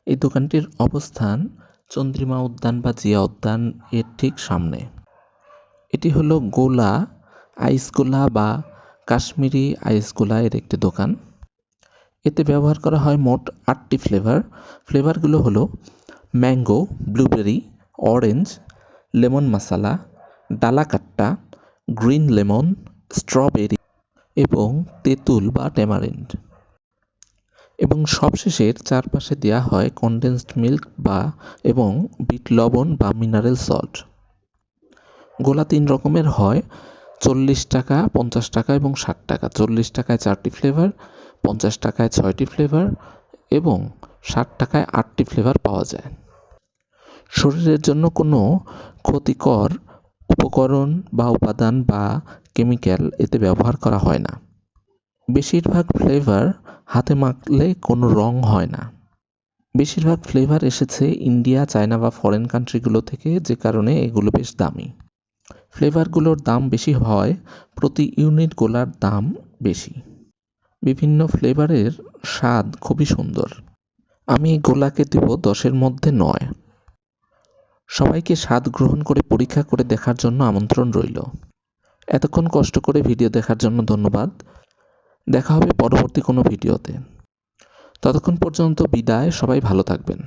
এই দোকানটির অবস্থান চন্দ্রিমা উদ্যান বা জিয়া উদ্যান এর ঠিক সামনে। এটি হলো গোলা আইস গোলা বা কাশ্মীরি আইস গোলা এর একটি দোকান। এতে ব্যবহার করা হয় মোট 8টি ফ্লেভারগুলো হলো ম্যাঙ্গো, ব্লুবেরি, অরেঞ্জ, লেমন মশালা, ডালাকাট্টা, গ্রিন লেমন, স্ট্রবেরি এবং তেঁতুল বা ট্যামারিন্ড। এবং সবশেষের চারপাশে দেওয়া হয় কনডেন্সড মিল্ক এবং বিট লবণ বা মিনারেল সল্ট। গোলা 3 রকমের হয়, 40 টাকা, 50 টাকা এবং 60 টাকা। 40 টাকায় 4টি ফ্লেভার, 50 টাকায় 6টি ফ্লেভার এবং 60 টাকায় 8টি ফ্লেভার পাওয়া যায়। শরীরের জন্য কোনো ক্ষতিকর উপকরণ বা উপাদান বা কেমিক্যাল এতে ব্যবহার করা হয় না। বেশিরভাগ ফ্লেভার হাতে মাখলে কোনো রং হয় না। বেশিরভাগ ফ্লেভার এসেছে ইন্ডিয়া, চায়না বা ফরেন কান্ট্রিগুলো থেকে, যে কারণে এগুলো বেশ দামি। ফ্লেভারগুলোর দাম বেশি হওয়ায় প্রতি ইউনিট গোলার দাম বেশি। বিভিন্ন ফ্লেভারের স্বাদ খুবই সুন্দর। আমি এই গোলাকে দেব 10-এর মধ্যে 9। সবাইকে স্বাদ গ্রহণ করে পরীক্ষা করে দেখার জন্য আমন্ত্রণ রইল। এতক্ষণ কষ্ট করে ভিডিও দেখার জন্য ধন্যবাদ। দেখা হবে পরবর্তী কোনো ভিডিওতে। ততক্ষণ পর্যন্ত বিদায়, সবাই ভালো থাকবেন।